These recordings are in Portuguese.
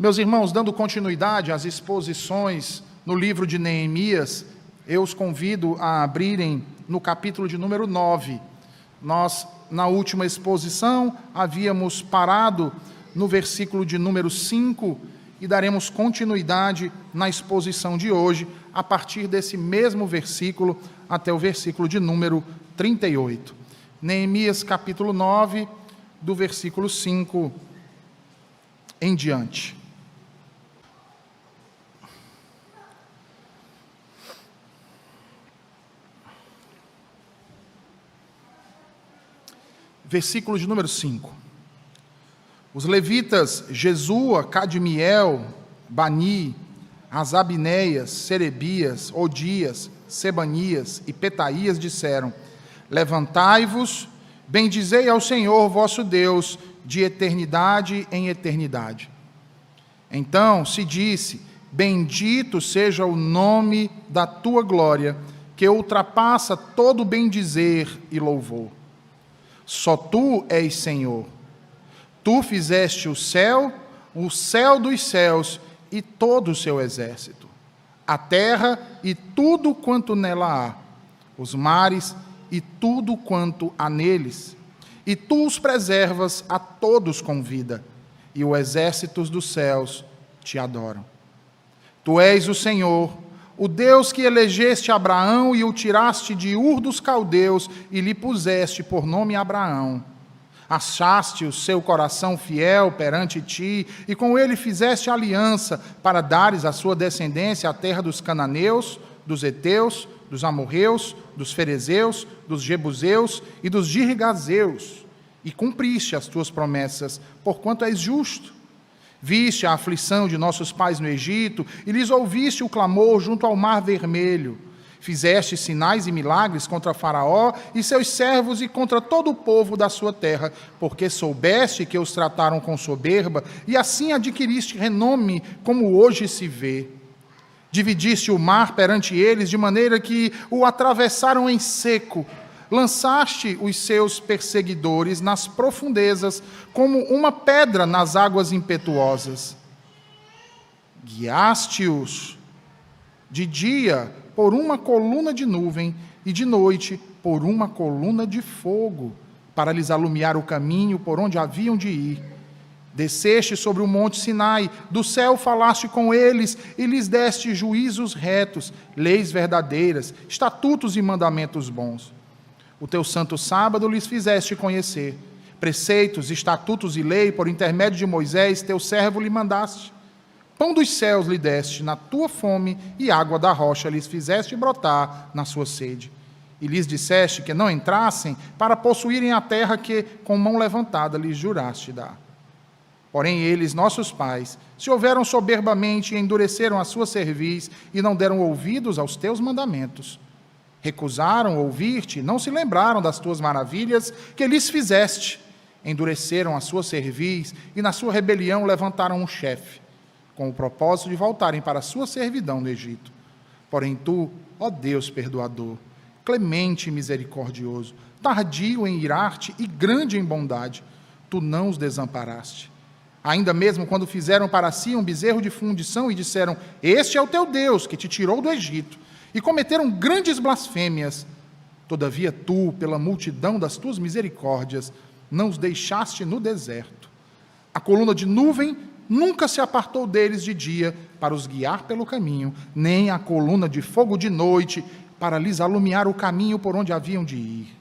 Meus irmãos, dando continuidade às exposições no livro de Neemias, eu os convido a abrirem no capítulo de número 9. Nós, na última exposição, havíamos parado no versículo de número 5 e daremos continuidade na exposição de hoje, a partir desse mesmo versículo até o versículo de número 38. Neemias capítulo 9, do versículo 5 em diante. Versículo de número 5. Os levitas Jesua, Cadmiel, Bani, Asabinéias, Serebias, Odias, Sebanias e Petaías disseram: levantai-vos, bendizei ao Senhor vosso Deus, de eternidade em eternidade. Então se disse: bendito seja o nome da tua glória, que ultrapassa todo bendizer e louvor. Só tu és Senhor. Tu fizeste o céu dos céus e todo o seu exército, a terra e tudo quanto nela há, os mares e tudo quanto há neles. E tu os preservas a todos com vida, e os exércitos dos céus te adoram. Tu és o Senhor, o Deus que elegeste Abraão e o tiraste de Ur dos Caldeus e lhe puseste por nome Abraão. Achaste o seu coração fiel perante ti e com ele fizeste aliança para dares à sua descendência a terra dos cananeus, dos heteus, dos amorreus, dos ferezeus, dos jebuseus e dos girgazeus, e cumpriste as tuas promessas, porquanto és justo. Viste a aflição de nossos pais no Egito, e lhes ouviste o clamor junto ao mar vermelho. Fizeste sinais e milagres contra Faraó e seus servos e contra todo o povo da sua terra, porque soubeste que os trataram com soberba, e assim adquiriste renome, como hoje se vê. Dividiste o mar perante eles, de maneira que o atravessaram em seco. Lançaste os seus perseguidores nas profundezas, como uma pedra nas águas impetuosas. Guiaste-os de dia por uma coluna de nuvem e de noite por uma coluna de fogo, para lhes alumiar o caminho por onde haviam de ir. Desceste sobre o monte Sinai, do céu falaste com eles e lhes deste juízos retos, leis verdadeiras, estatutos e mandamentos bons. O teu santo sábado lhes fizeste conhecer. Preceitos, estatutos e lei, por intermédio de Moisés, teu servo, lhe mandaste. Pão dos céus lhe deste na tua fome, e água da rocha lhes fizeste brotar na sua sede. E lhes disseste que não entrassem para possuírem a terra que, com mão levantada, lhes juraste dar. Porém eles, nossos pais, se houveram soberbamente e endureceram a sua cerviz, e não deram ouvidos aos teus mandamentos. Recusaram ouvir-te, não se lembraram das tuas maravilhas que lhes fizeste. Endureceram a sua cerviz e na sua rebelião levantaram um chefe, com o propósito de voltarem para a sua servidão no Egito. Porém tu, ó Deus perdoador, clemente e misericordioso, tardio em irar-te e grande em bondade, tu não os desamparaste. Ainda mesmo quando fizeram para si um bezerro de fundição e disseram: este é o teu Deus que te tirou do Egito, e cometeram grandes blasfêmias. Todavia tu, pela multidão das tuas misericórdias, não os deixaste no deserto. A coluna de nuvem nunca se apartou deles de dia para os guiar pelo caminho, nem a coluna de fogo de noite para lhes alumiar o caminho por onde haviam de ir.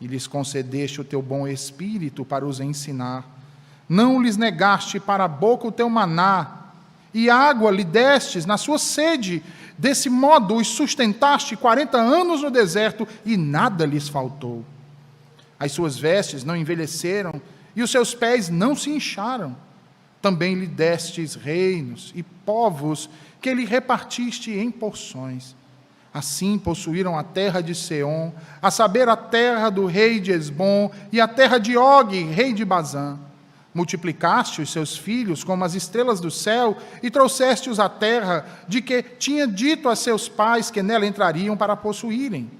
E lhes concedeste o teu bom espírito para os ensinar. Não lhes negaste para a boca o teu maná, e água lhe destes na sua sede. Desse modo os sustentaste 40 anos no deserto, e nada lhes faltou. As suas vestes não envelheceram, e os seus pés não se incharam. Também lhe destes reinos e povos, que lhe repartiste em porções. Assim possuíram a terra de Seom, a saber, a terra do rei de Esbom, e a terra de Og, rei de Bazã. Multiplicaste os seus filhos como as estrelas do céu e trouxeste-os à terra de que tinha dito a seus pais que nela entrariam para possuírem.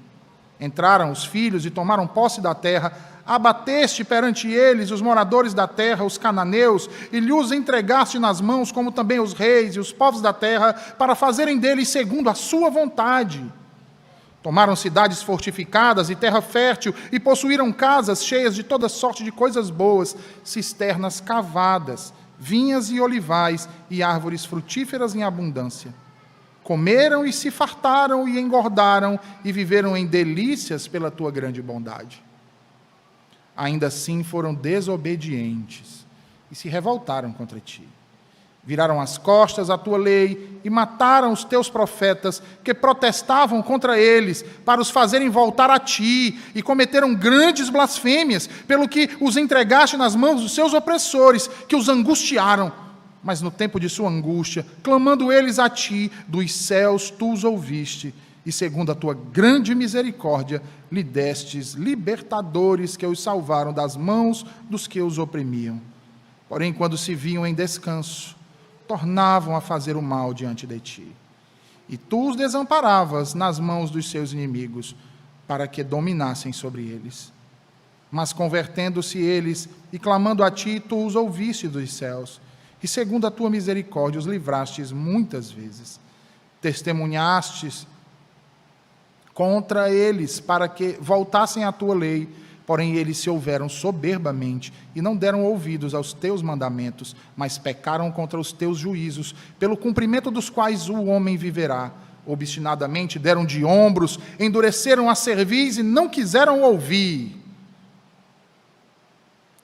Entraram os filhos e tomaram posse da terra, abateste perante eles os moradores da terra, os cananeus, e lhes entregaste nas mãos, como também os reis e os povos da terra, para fazerem deles segundo a sua vontade. Tomaram cidades fortificadas e terra fértil, e possuíram casas cheias de toda sorte de coisas boas, cisternas cavadas, vinhas e olivais, e árvores frutíferas em abundância. Comeram e se fartaram e engordaram, e viveram em delícias pela tua grande bondade. Ainda assim foram desobedientes e se revoltaram contra ti. Viraram as costas à tua lei e mataram os teus profetas que protestavam contra eles para os fazerem voltar a ti, e cometeram grandes blasfêmias, pelo que os entregaste nas mãos dos seus opressores, que os angustiaram. Mas no tempo de sua angústia, clamando eles a ti, dos céus tu os ouviste, e segundo a tua grande misericórdia, lhe destes libertadores que os salvaram das mãos dos que os oprimiam. Porém, quando se viam em descanso, tornavam a fazer o mal diante de ti. E tu os desamparavas nas mãos dos seus inimigos, para que dominassem sobre eles. Mas convertendo-se eles e clamando a ti, tu os ouviste dos céus, e segundo a tua misericórdia os livrastes muitas vezes. Testemunhastes contra eles, para que voltassem à tua lei, porém eles se houveram soberbamente, e não deram ouvidos aos teus mandamentos, mas pecaram contra os teus juízos, pelo cumprimento dos quais o homem viverá. Obstinadamente deram de ombros, endureceram a cerviz e não quiseram ouvir.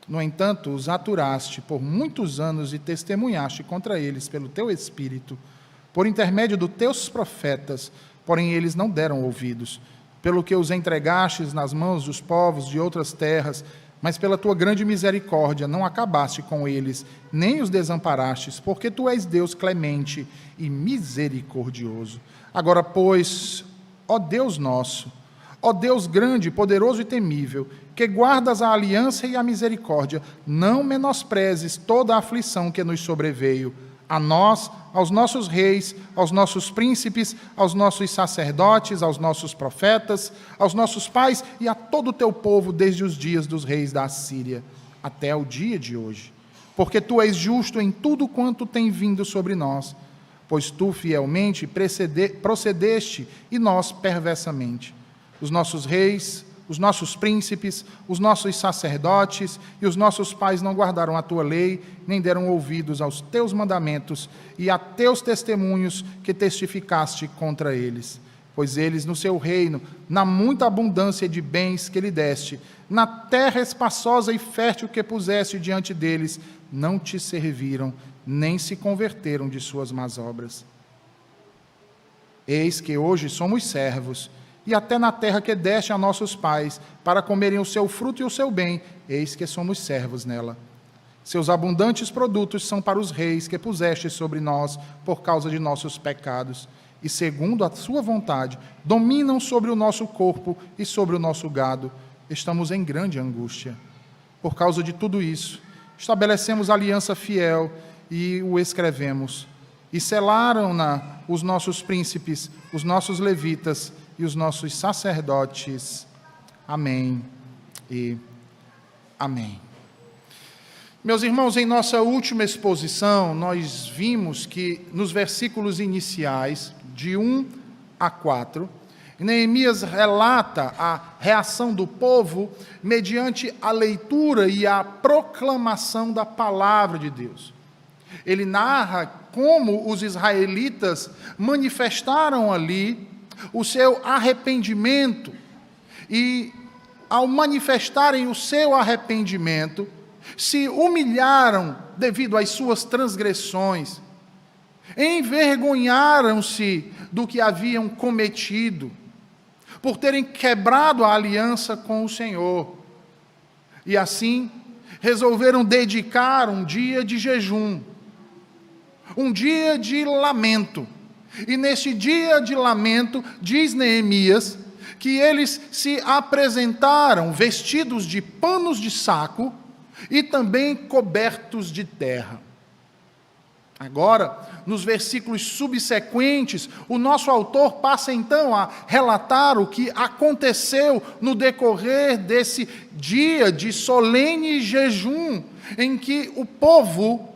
No entanto, os aturaste por muitos anos e testemunhaste contra eles pelo teu Espírito, por intermédio dos teus profetas, porém eles não deram ouvidos, pelo que os entregastes nas mãos dos povos de outras terras, mas pela tua grande misericórdia não acabaste com eles, nem os desamparastes, porque tu és Deus clemente e misericordioso. Agora, pois, ó Deus nosso, ó Deus grande, poderoso e temível, que guardas a aliança e a misericórdia, não menosprezes toda a aflição que nos sobreveio, a nós, aos nossos reis, aos nossos príncipes, aos nossos sacerdotes, aos nossos profetas, aos nossos pais e a todo o teu povo desde os dias dos reis da Assíria até o dia de hoje. Porque tu és justo em tudo quanto tem vindo sobre nós, pois tu fielmente procedeste e nós perversamente. Os nossos reis, os nossos príncipes, os nossos sacerdotes e os nossos pais não guardaram a tua lei, nem deram ouvidos aos teus mandamentos e a teus testemunhos que testificaste contra eles. Pois eles, no seu reino, na muita abundância de bens que lhe deste, na terra espaçosa e fértil que puseste diante deles, não te serviram, nem se converteram de suas más obras. Eis que hoje somos servos, e até na terra que deste a nossos pais, para comerem o seu fruto e o seu bem, eis que somos servos nela. Seus abundantes produtos são para os reis que puseste sobre nós por causa de nossos pecados, e segundo a sua vontade, dominam sobre o nosso corpo e sobre o nosso gado. Estamos em grande angústia. Por causa de tudo isso, estabelecemos aliança fiel e o escrevemos. E selaram-na os nossos príncipes, os nossos levitas e os nossos sacerdotes. Amém e amém. Meus irmãos, em nossa última exposição, nós vimos que nos versículos iniciais, de 1 a 4, Neemias relata a reação do povo mediante a leitura e a proclamação da palavra de Deus. Ele narra como os israelitas manifestaram ali o seu arrependimento, e ao manifestarem o seu arrependimento, se humilharam devido às suas transgressões, envergonharam-se do que haviam cometido, por terem quebrado a aliança com o Senhor, e assim resolveram dedicar um dia de jejum, um dia de lamento. E neste dia de lamento, diz Neemias, que eles se apresentaram vestidos de panos de saco e também cobertos de terra. Agora, nos versículos subsequentes, o nosso autor passa então a relatar o que aconteceu no decorrer desse dia de solene jejum, em que o povo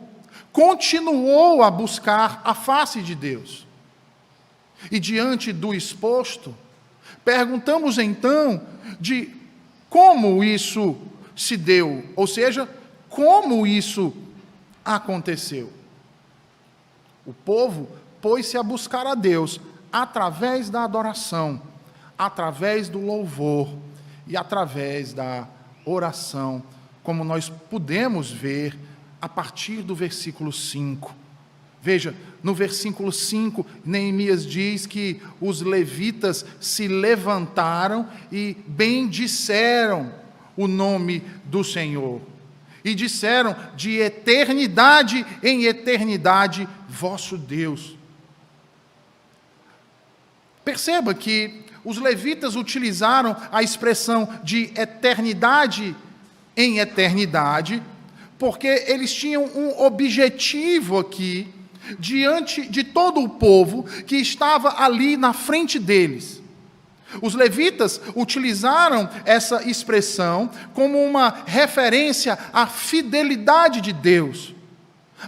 continuou a buscar a face de Deus. E diante do exposto, perguntamos então de como isso se deu, ou seja, como isso aconteceu. O povo pôs-se a buscar a Deus através da adoração, através do louvor e através da oração, como nós pudemos ver a partir do versículo 5. Veja, no versículo 5, Neemias diz que os levitas se levantaram e bendisseram o nome do Senhor. E disseram, de eternidade em eternidade, vosso Deus. Perceba que os levitas utilizaram a expressão de eternidade em eternidade, porque eles tinham um objetivo aqui, diante de todo o povo que estava ali na frente deles. Os levitas utilizaram essa expressão como uma referência à fidelidade de Deus.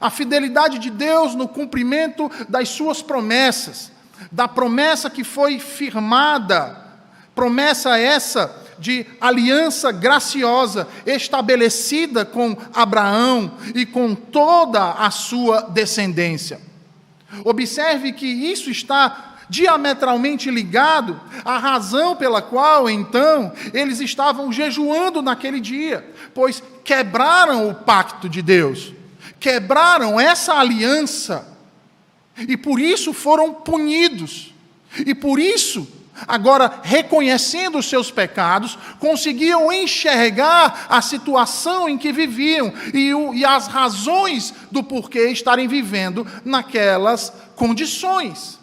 A fidelidade de Deus no cumprimento das suas promessas, da promessa que foi firmada, promessa essa de aliança graciosa estabelecida com Abraão e com toda a sua descendência. Observe que isso está diametralmente ligado à razão pela qual, então, eles estavam jejuando naquele dia, pois quebraram o pacto de Deus, quebraram essa aliança, e por isso foram punidos, e por isso, agora reconhecendo os seus pecados, conseguiam enxergar a situação em que viviam, e as razões do porquê estarem vivendo naquelas condições.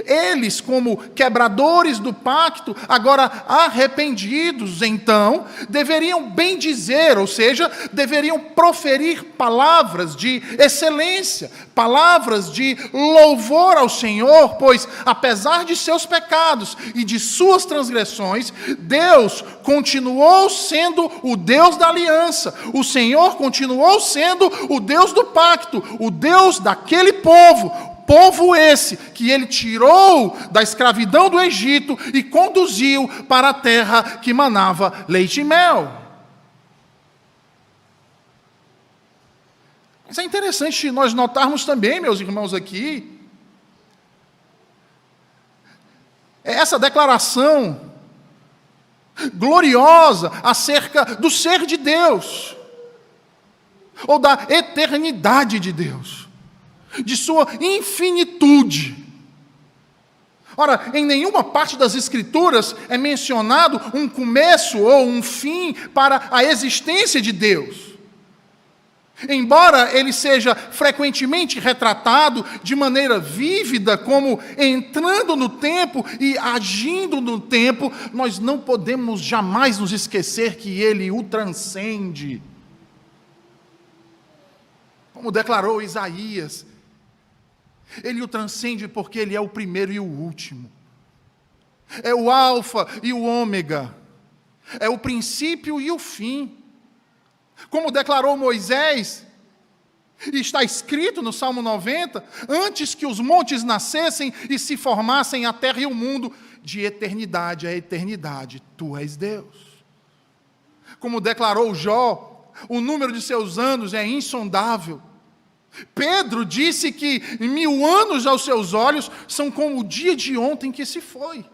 Eles, como quebradores do pacto, agora arrependidos, então, deveriam bendizer, ou seja, deveriam proferir palavras de excelência, palavras de louvor ao Senhor, pois, apesar de seus pecados e de suas transgressões, Deus continuou sendo o Deus da aliança, o Senhor continuou sendo o Deus do pacto, o Deus daquele povo esse que ele tirou da escravidão do Egito e conduziu para a terra que manava leite e mel. Mas é interessante nós notarmos também, meus irmãos, aqui, essa declaração gloriosa acerca do ser de Deus, ou da eternidade de Deus, de sua infinitude. Ora, em nenhuma parte das Escrituras é mencionado um começo ou um fim para a existência de Deus. Embora ele seja frequentemente retratado de maneira vívida, como entrando no tempo e agindo no tempo, nós não podemos jamais nos esquecer que ele o transcende. Como declarou Isaías, ele o transcende porque ele é o primeiro e o último. É o alfa e o ômega. É o princípio e o fim. Como declarou Moisés, e está escrito no Salmo 90, antes que os montes nascessem e se formassem a terra e o mundo, de eternidade a eternidade, tu és Deus. Como declarou Jó, o número de seus anos é insondável. Pedro disse que 1000 anos aos seus olhos são como o dia de ontem que se foi.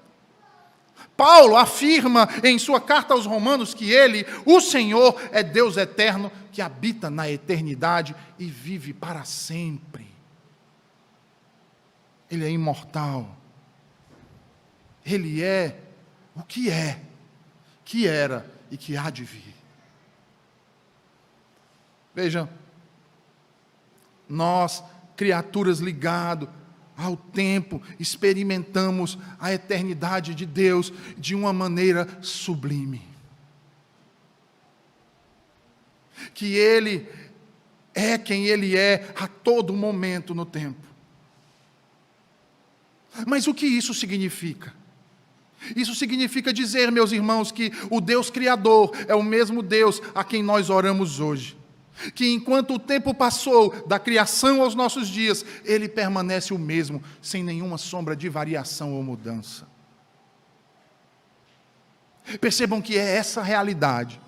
Paulo afirma em sua carta aos Romanos que ele, o Senhor, é Deus eterno que habita na eternidade e vive para sempre. Ele é imortal. Ele é o que era e que há de vir. Veja, nós, criaturas ligadas ao tempo, experimentamos a eternidade de Deus de uma maneira sublime. Que Ele é quem Ele é a todo momento no tempo. Mas o que isso significa? Isso significa dizer, meus irmãos, que o Deus Criador é o mesmo Deus a quem nós oramos hoje. Que enquanto o tempo passou da criação aos nossos dias, Ele permanece o mesmo, sem nenhuma sombra de variação ou mudança. Percebam que é essa realidade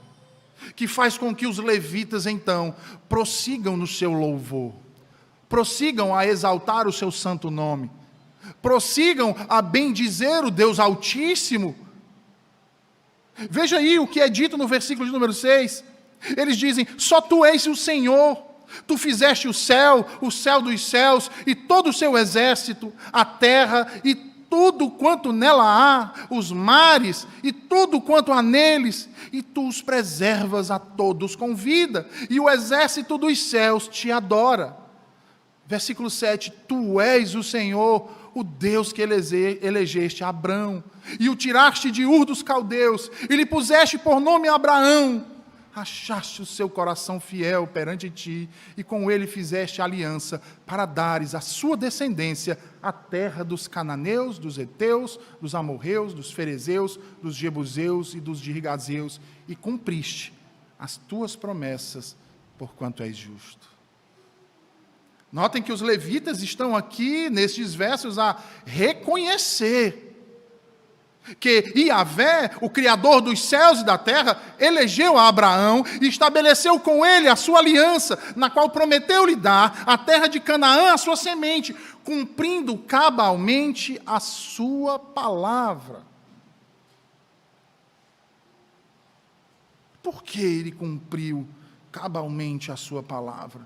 que faz com que os levitas, então, prossigam no seu louvor, prossigam a exaltar o seu santo nome, prossigam a bendizer o Deus Altíssimo. Veja aí o que é dito no versículo de número 6. Eles dizem: só Tu és o Senhor, Tu fizeste o céu dos céus, e todo o seu exército, a terra e tudo quanto nela há, os mares e tudo quanto há neles, e Tu os preservas a todos com vida, e o exército dos céus Te adora. Versículo 7, Tu és o Senhor, o Deus que elegeste Abrão, e o tiraste de Ur dos caldeus, e lhe puseste por nome Abraão. Achaste o seu coração fiel perante Ti, e com ele fizeste aliança, para dares à sua descendência a terra dos cananeus, dos heteus, dos amorreus, dos ferezeus, dos jebuseus e dos girgazeus, e cumpriste as Tuas promessas, porquanto és justo. Notem que os levitas estão aqui, nestes versos, a reconhecer que Yahvé, o Criador dos céus e da terra, elegeu a Abraão e estabeleceu com ele a sua aliança, na qual prometeu-lhe dar a terra de Canaã à sua semente, cumprindo cabalmente a sua palavra. Por que ele cumpriu cabalmente a sua palavra?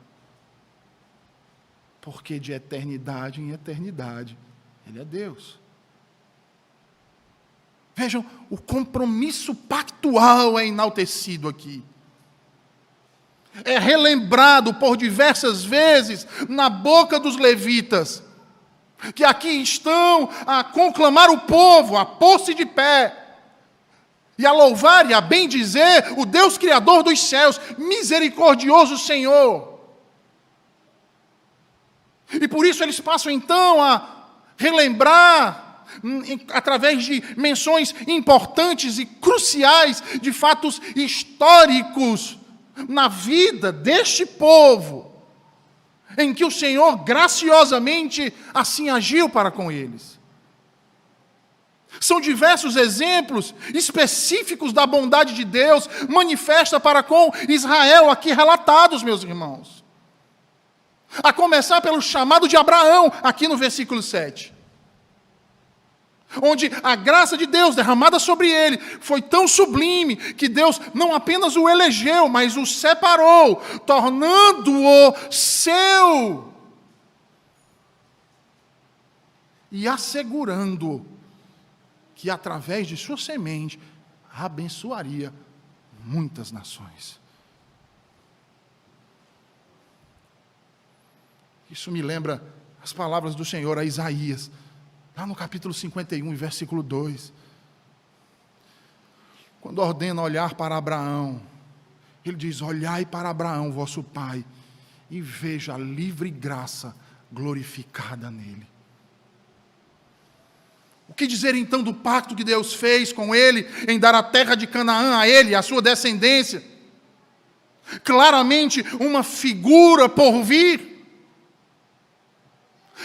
Porque de eternidade em eternidade Ele é Deus. Vejam, o compromisso pactual é enaltecido aqui. É relembrado por diversas vezes na boca dos levitas, que aqui estão a conclamar o povo, a pôr-se de pé, e a louvar e a bendizer o Deus Criador dos céus, misericordioso Senhor. E por isso eles passam então a relembrar, através de menções importantes e cruciais de fatos históricos na vida deste povo, em que o Senhor graciosamente assim agiu para com eles. São diversos exemplos específicos da bondade de Deus manifesta para com Israel aqui relatados, meus irmãos. A começar pelo chamado de Abraão, aqui no versículo 7. Onde a graça de Deus derramada sobre ele foi tão sublime que Deus não apenas o elegeu, mas o separou, tornando-o seu e assegurando que através de sua semente abençoaria muitas nações. Isso me lembra as palavras do Senhor a Isaías, lá no capítulo 51, versículo 2. Quando ordena olhar para Abraão, ele diz: olhai para Abraão, vosso pai, e veja a livre graça glorificada nele. O que dizer então do pacto que Deus fez com ele, em dar a terra de Canaã a ele e a sua descendência? Claramente uma figura por vir.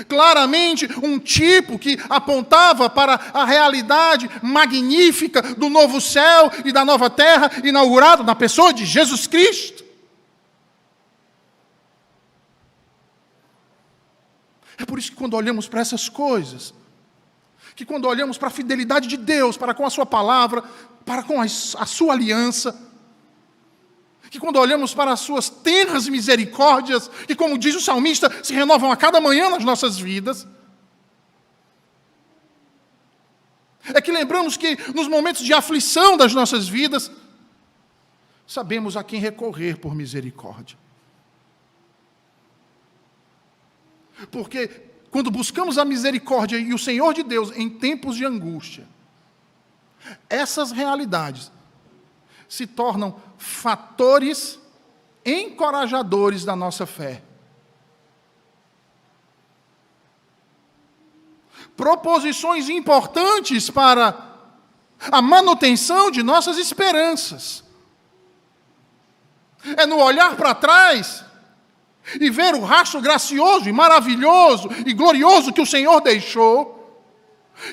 Claramente um tipo que apontava para a realidade magnífica do novo céu e da nova terra inaugurado na pessoa de Jesus Cristo. É por isso que quando olhamos para essas coisas, que quando olhamos para a fidelidade de Deus, para com a sua palavra, para com a sua aliança, que quando olhamos para as suas tenras misericórdias, que como diz o salmista, se renovam a cada manhã nas nossas vidas, é que lembramos que nos momentos de aflição das nossas vidas, sabemos a quem recorrer por misericórdia. Porque quando buscamos a misericórdia e o Senhor de Deus em tempos de angústia, essas realidades se tornam fatores encorajadores da nossa fé. Proposições importantes para a manutenção de nossas esperanças. É no olhar para trás e ver o rastro gracioso e maravilhoso e glorioso que o Senhor deixou,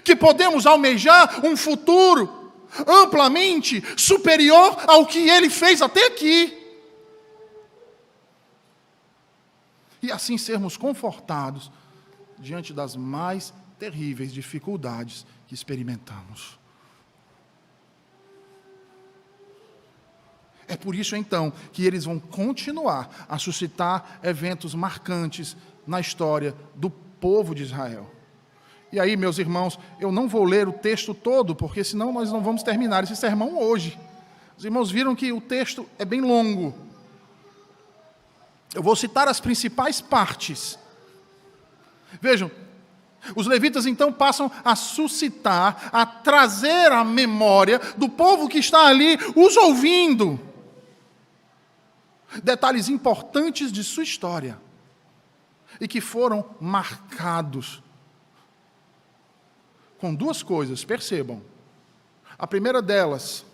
que podemos almejar um futuro amplamente superior ao que Ele fez até aqui. E assim sermos confortados diante das mais terríveis dificuldades que experimentamos. É por isso, então, que eles vão continuar a suscitar eventos marcantes na história do povo de Israel. E aí, meus irmãos, eu não vou ler o texto todo, porque senão nós não vamos terminar esse sermão hoje. Os irmãos viram que o texto é bem longo. Eu vou citar as principais partes. Vejam, os levitas então passam a suscitar, a trazer à memória do povo que está ali os ouvindo detalhes importantes de sua história e que foram marcados com duas coisas, percebam. A primeira delas,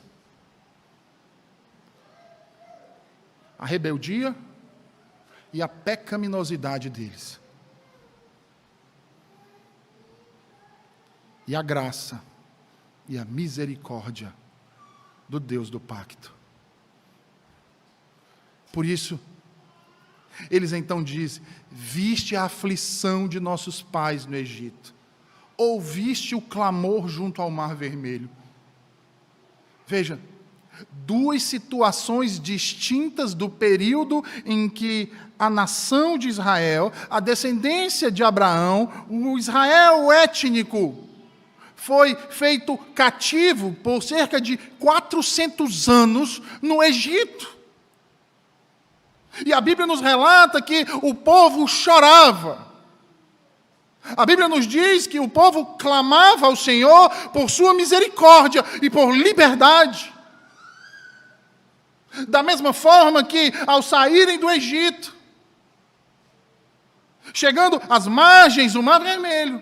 a rebeldia e a pecaminosidade deles. E a graça e a misericórdia do Deus do pacto. Por isso, eles então dizem: viste a aflição de nossos pais no Egito, ouviste o clamor junto ao Mar Vermelho. Veja, duas situações distintas do período em que a nação de Israel, a descendência de Abraão, o Israel étnico, foi feito cativo por cerca de 400 anos no Egito. E a Bíblia nos relata que o povo chorava. A Bíblia nos diz que o povo clamava ao Senhor por sua misericórdia e por liberdade. Da mesma forma que, ao saírem do Egito, chegando às margens do Mar Vermelho,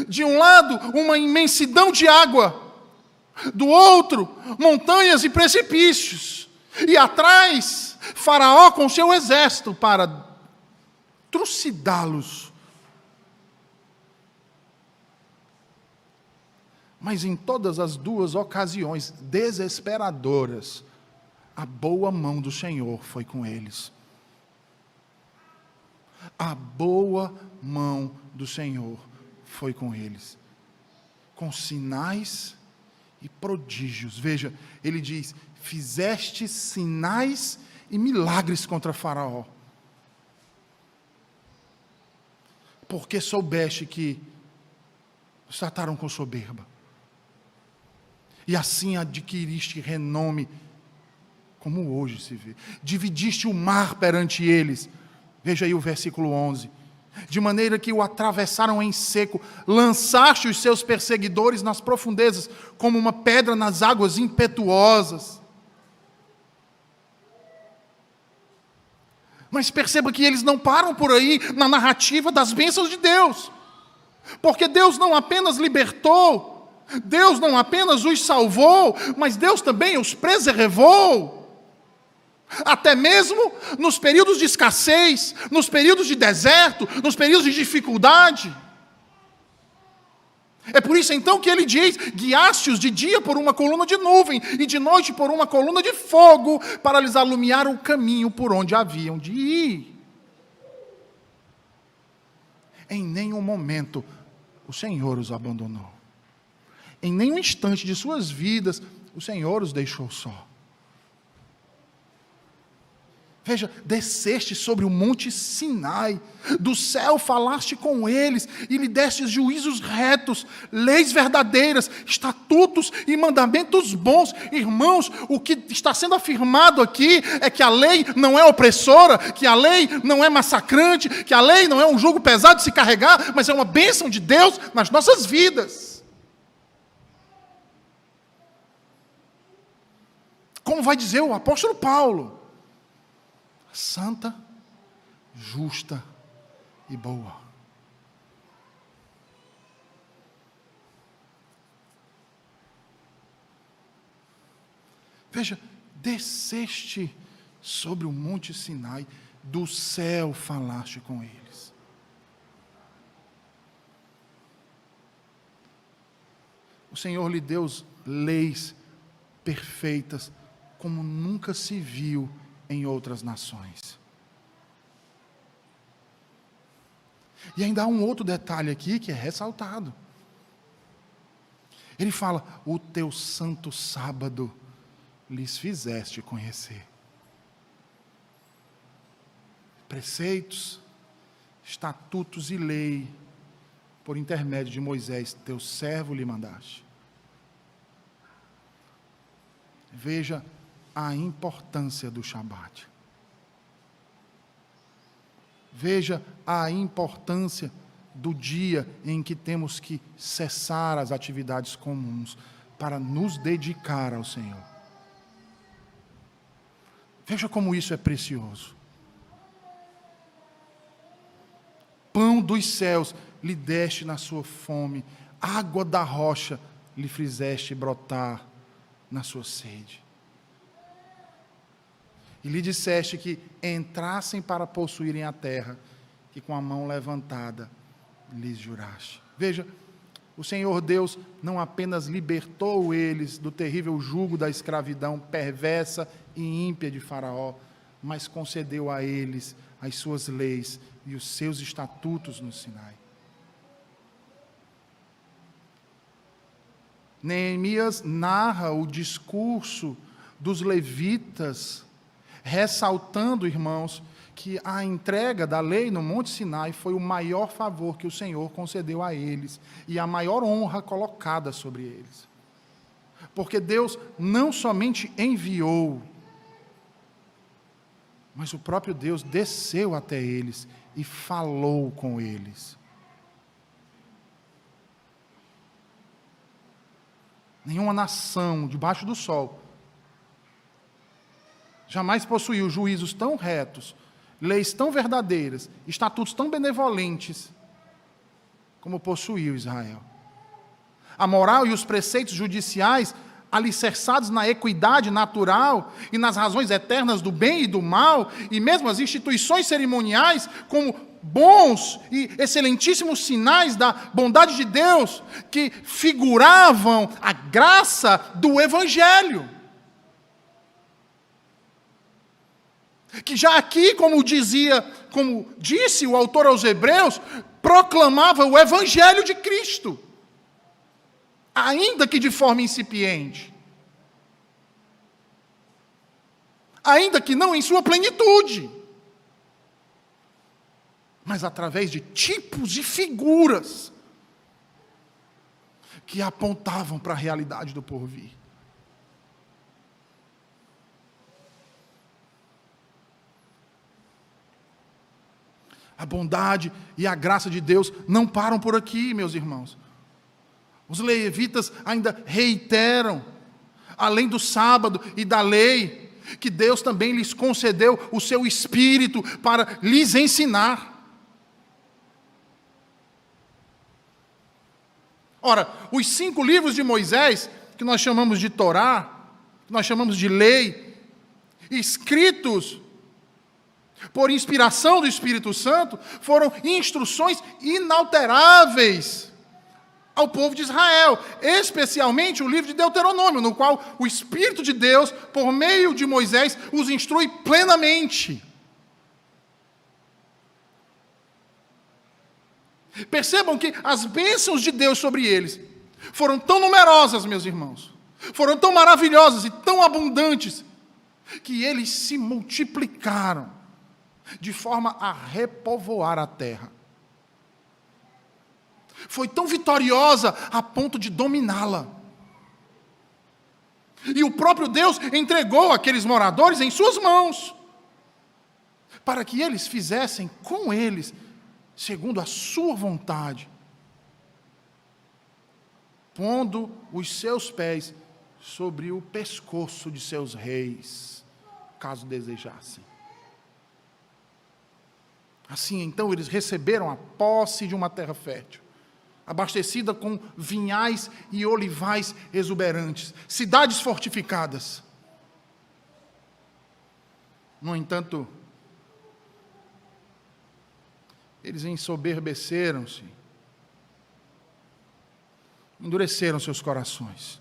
de um lado, uma imensidão de água, do outro, montanhas e precipícios, e atrás, Faraó com seu exército para trucidá-los. Mas em todas as duas ocasiões desesperadoras, a boa mão do Senhor foi com eles. A boa mão do Senhor foi com eles, com sinais e prodígios. Veja, ele diz: fizeste sinais e milagres contra Faraó, porque soubeste que os trataram com soberba, e assim adquiriste renome, como hoje se vê. Dividiste o mar perante eles. Veja aí o versículo 11. De maneira que o atravessaram em seco, lançaste os seus perseguidores nas profundezas, como uma pedra nas águas impetuosas. Mas perceba que eles não param por aí na narrativa das bênçãos de Deus. Porque Deus não apenas libertou, Deus não apenas os salvou, mas Deus também os preservou. Até mesmo nos períodos de escassez, nos períodos de deserto, nos períodos de dificuldade. É por isso então que ele diz: guiaste-os de dia por uma coluna de nuvem e de noite por uma coluna de fogo, para lhes alumiar o caminho por onde haviam de ir. Em nenhum momento o Senhor os abandonou. Em nenhum instante de suas vidas o Senhor os deixou só. Veja, desceste sobre o monte Sinai, do céu falaste com eles, e lhe destes juízos retos, leis verdadeiras, estatutos e mandamentos bons. Irmãos, o que está sendo afirmado aqui é que a lei não é opressora, que a lei não é massacrante, que a lei não é um jugo pesado de se carregar, mas é uma bênção de Deus nas nossas vidas. Com Como vai dizer o apóstolo Paulo, santa, justa e boa. Veja, desceste sobre o monte Sinai, do céu falaste com eles. O Senhor lhe deu leis perfeitas, como nunca se viu em outras nações. E ainda há um outro detalhe aqui que é ressaltado. Ele fala, o teu santo sábado lhes fizeste conhecer. Preceitos, estatutos e lei, por intermédio de Moisés, teu servo, lhe mandaste. Veja a importância do Shabat. Veja a importância do dia em que temos que cessar as atividades comuns para nos dedicar ao Senhor. Veja como isso é precioso. Pão dos céus lhe deste na sua fome, água da rocha lhe fizeste brotar na sua sede. E lhe disseste que entrassem para possuírem a terra, que com a mão levantada lhes juraste. Veja, o Senhor Deus não apenas libertou eles do terrível jugo da escravidão perversa e ímpia de Faraó, mas concedeu a eles as suas leis e os seus estatutos no Sinai. Neemias narra o discurso dos levitas, ressaltando, irmãos, que a entrega da lei no Monte Sinai foi o maior favor que o Senhor concedeu a eles e a maior honra colocada sobre eles. Porque Deus não somente enviou, mas o próprio Deus desceu até eles e falou com eles. Nenhuma nação debaixo do sol jamais possuiu juízos tão retos, leis tão verdadeiras, estatutos tão benevolentes, como possuiu Israel. A moral e os preceitos judiciais, alicerçados na equidade natural e nas razões eternas do bem e do mal, e mesmo as instituições cerimoniais, como bons e excelentíssimos sinais da bondade de Deus, que figuravam a graça do Evangelho. Que já aqui, como disse o autor aos Hebreus, proclamava o Evangelho de Cristo, ainda que de forma incipiente, ainda que não em sua plenitude, mas através de tipos e figuras que apontavam para a realidade do porvir. A bondade e a graça de Deus não param por aqui, meus irmãos. Os levitas ainda reiteram, além do sábado e da lei, que Deus também lhes concedeu o seu Espírito para lhes ensinar. Ora, os 5 livros de Moisés, que nós chamamos de Torá, que nós chamamos de lei, escritos por inspiração do Espírito Santo, foram instruções inalteráveis ao povo de Israel, especialmente o livro de Deuteronômio, no qual o Espírito de Deus, por meio de Moisés, os instrui plenamente. Percebam que as bênçãos de Deus sobre eles foram tão numerosas, meus irmãos, foram tão maravilhosas e tão abundantes, que eles se multiplicaram de forma a repovoar a terra. Foi tão vitoriosa a ponto de dominá-la. E o próprio Deus entregou aqueles moradores em suas mãos, para que eles fizessem com eles, segundo a sua vontade, pondo os seus pés sobre o pescoço de seus reis, caso desejassem. Assim, então, eles receberam a posse de uma terra fértil, abastecida com vinhais e olivais exuberantes, cidades fortificadas. No entanto, eles ensoberbeceram-se, endureceram seus corações.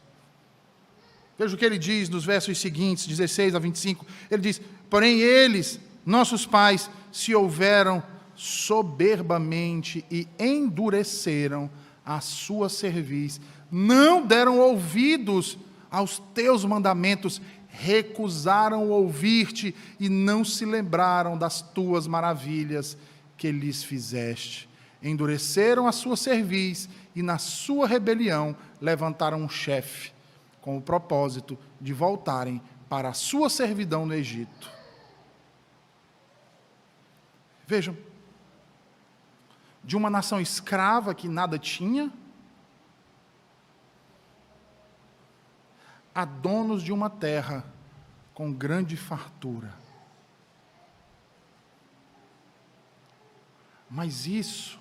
Veja o que ele diz nos versos seguintes, 16 a 25. Ele diz: porém eles, nossos pais, se houveram soberbamente e endureceram a sua cerviz, não deram ouvidos aos teus mandamentos, recusaram ouvir-te e não se lembraram das tuas maravilhas que lhes fizeste. Endureceram a sua cerviz e na sua rebelião levantaram um chefe, com o propósito de voltarem para a sua servidão no Egito. Vejam, de uma nação escrava que nada tinha, a donos de uma terra com grande fartura. Mas isso,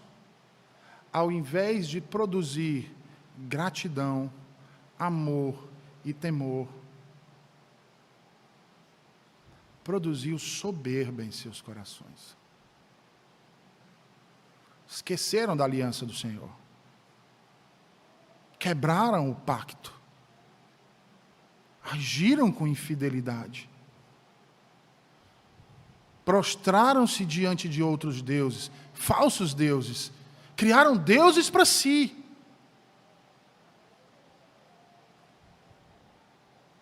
ao invés de produzir gratidão, amor e temor, produziu soberba em seus corações. Esqueceram da aliança do Senhor. Quebraram o pacto. Agiram com infidelidade. Prostraram-se diante de outros deuses, falsos deuses. Criaram deuses para si.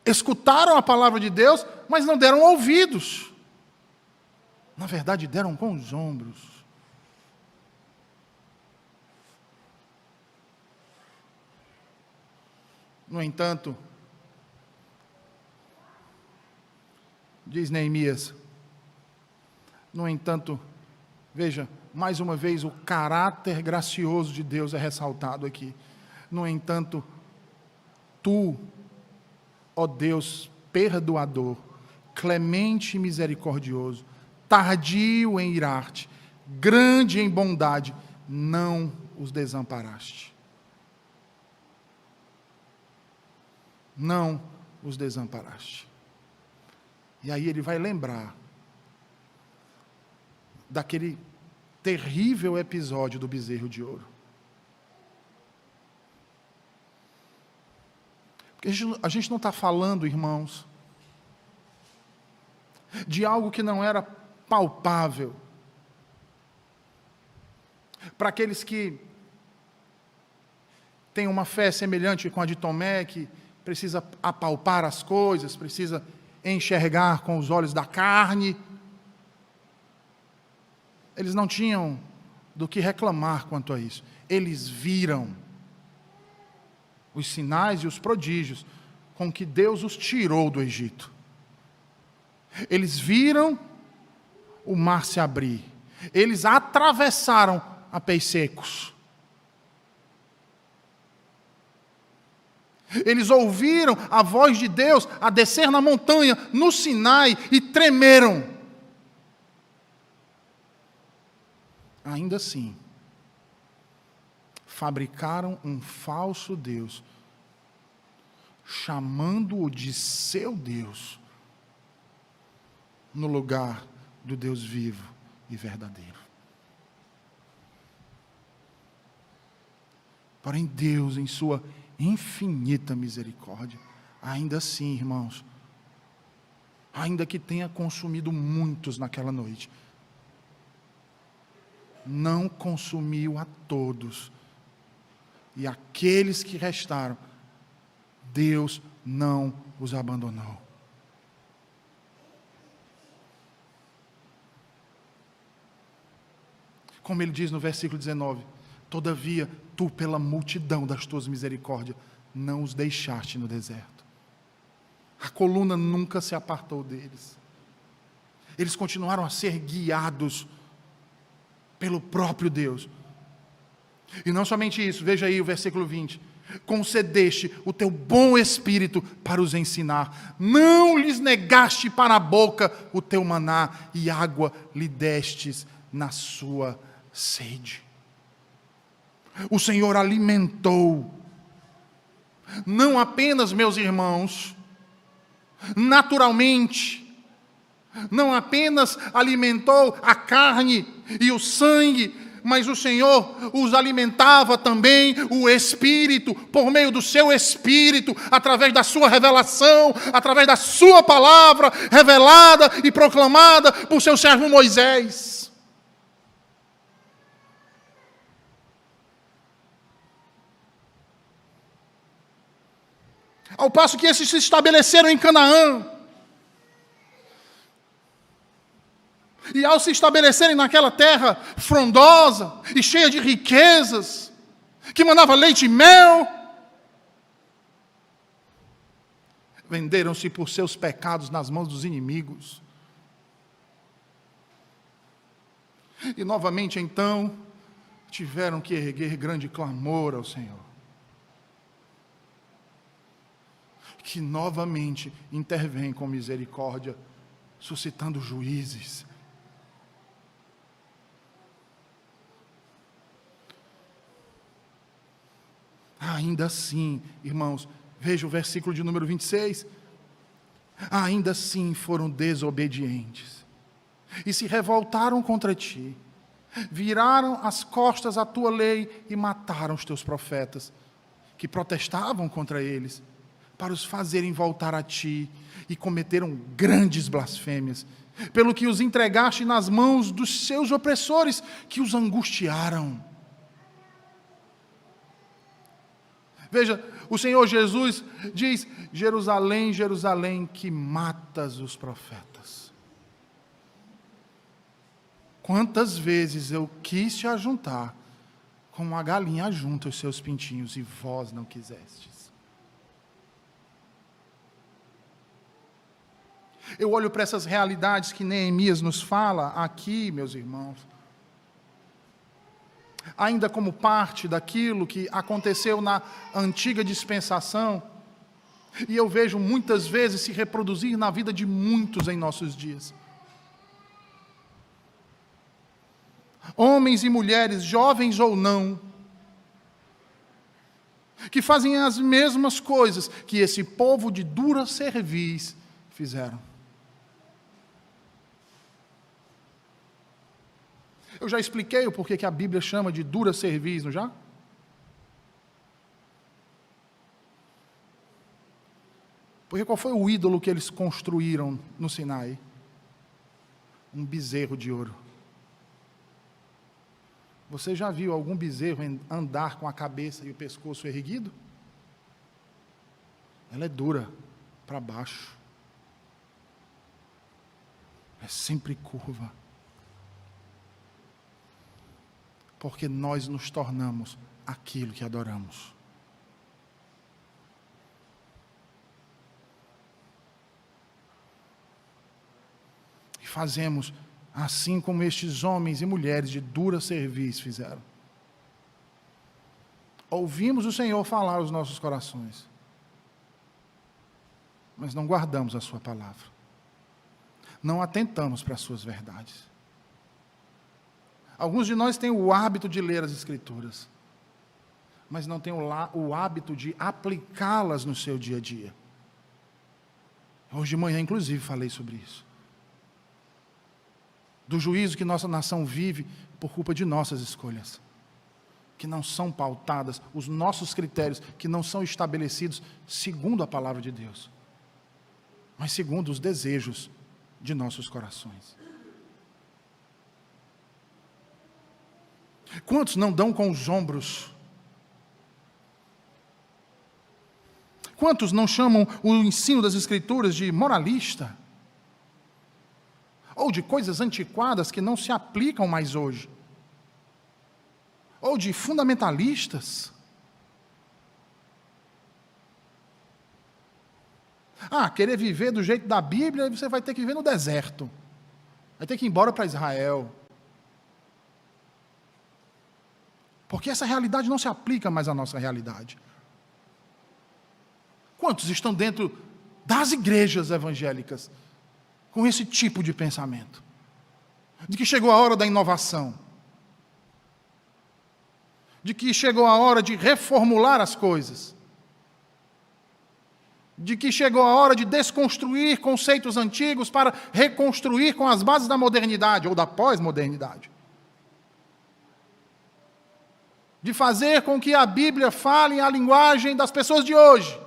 Escutaram a palavra de Deus, mas não deram ouvidos. Na verdade, deram com os ombros. No entanto, diz Neemias, veja, mais uma vez o caráter gracioso de Deus é ressaltado aqui. No entanto, tu, ó Deus perdoador, clemente e misericordioso, tardio em irar-te, grande em bondade, não os desamparaste. Não os desamparaste. E aí ele vai lembrar daquele terrível episódio do bezerro de ouro. Porque a gente não está falando, irmãos, de algo que não era palpável. Para aqueles que têm uma fé semelhante com a de Tomé, que precisa apalpar as coisas, precisa enxergar com os olhos da carne. Eles não tinham do que reclamar quanto a isso. Eles viram os sinais e os prodígios com que Deus os tirou do Egito. Eles viram o mar se abrir. Eles atravessaram a pés secos. Eles ouviram a voz de Deus a descer na montanha, no Sinai, e tremeram. Ainda assim, fabricaram um falso Deus, chamando-o de seu Deus, no lugar do Deus vivo e verdadeiro. Porém, Deus, em sua infinita misericórdia, ainda assim, irmãos, ainda que tenha consumido muitos naquela noite, não consumiu a todos, e aqueles que restaram, Deus não os abandonou. Como ele diz no versículo 19, todavia, tu pela multidão das tuas misericórdias, não os deixaste no deserto. A coluna nunca se apartou deles. Eles continuaram a ser guiados pelo próprio Deus. E não somente isso, veja aí o versículo 20. concedeste o teu bom espírito para os ensinar. Não lhes negaste para a boca o teu maná, e água lhe destes na sua sede. O Senhor alimentou, não apenas, meus irmãos, naturalmente, não apenas alimentou a carne e o sangue, mas o Senhor os alimentava também o Espírito, por meio do seu Espírito, através da sua revelação, através da sua palavra, revelada e proclamada por seu servo Moisés. Ao passo que esses se estabeleceram em Canaã, e ao se estabelecerem naquela terra frondosa e cheia de riquezas, que manava leite e mel, venderam-se por seus pecados nas mãos dos inimigos. E novamente então, tiveram que erguer grande clamor ao Senhor, que novamente intervém com misericórdia, suscitando juízes. Ainda assim, irmãos, veja o versículo de número 26. Ainda assim foram desobedientes e se revoltaram contra ti, viraram as costas à tua lei e mataram os teus profetas, que protestavam contra eles, para os fazerem voltar a ti, e cometeram grandes blasfêmias, pelo que os entregaste nas mãos dos seus opressores, que os angustiaram. Veja, o Senhor Jesus diz: Jerusalém, Jerusalém, que matas os profetas. Quantas vezes eu quis te ajuntar, como a galinha ajunta os seus pintinhos, e vós não quisestes. Eu olho para essas realidades que Neemias nos fala aqui, meus irmãos, ainda como parte daquilo que aconteceu na antiga dispensação, e eu vejo muitas vezes se reproduzir na vida de muitos em nossos dias. Homens e mulheres, jovens ou não, que fazem as mesmas coisas que esse povo de dura cerviz fizeram. Eu já expliquei o porquê que a Bíblia chama de dura cerviz, não já? Porque qual foi o ídolo que eles construíram no Sinai? Um bezerro de ouro. Você já viu algum bezerro andar com a cabeça e o pescoço erguido? Ela é dura para baixo. É sempre curva. Porque nós nos tornamos aquilo que adoramos. E fazemos assim como estes homens e mulheres de dura cerviz fizeram. Ouvimos o Senhor falar aos nossos corações, mas não guardamos a sua palavra. Não atentamos para as suas verdades. Alguns de nós têm o hábito de ler as Escrituras, mas não têm o hábito de aplicá-las no seu dia a dia. Hoje de manhã, inclusive, falei sobre isso. Do juízo que nossa nação vive por culpa de nossas escolhas, que não são pautadas, os nossos critérios, que não são estabelecidos segundo a palavra de Deus, mas segundo os desejos de nossos corações. Quantos não dão com os ombros? Quantos não chamam o ensino das Escrituras de moralista? Ou de coisas antiquadas que não se aplicam mais hoje? Ou de fundamentalistas? Querer viver do jeito da Bíblia, você vai ter que viver no deserto. Vai ter que ir embora para Israel. Porque essa realidade não se aplica mais à nossa realidade. Quantos estão dentro das igrejas evangélicas com esse tipo de pensamento? De que chegou a hora da inovação, de que chegou a hora de reformular as coisas, de que chegou a hora de desconstruir conceitos antigos para reconstruir com as bases da modernidade ou da pós-modernidade. De fazer com que a Bíblia fale a linguagem das pessoas de hoje,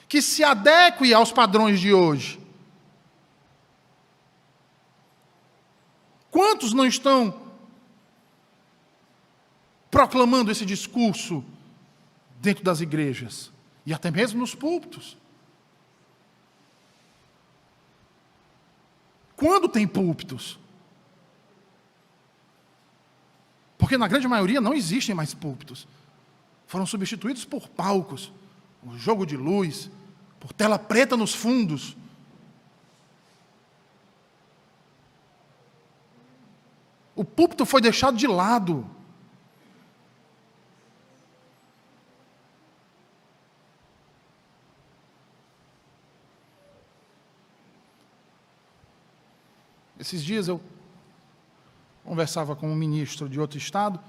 que se adeque aos padrões de hoje. Quantos não estão proclamando esse discurso dentro das igrejas e até mesmo nos púlpitos? Quando tem púlpitos? Porque na grande maioria não existem mais púlpitos. Foram substituídos por palcos, por jogo de luz, por tela preta nos fundos. O púlpito foi deixado de lado. Esses dias eu conversava com um ministro de outro estado,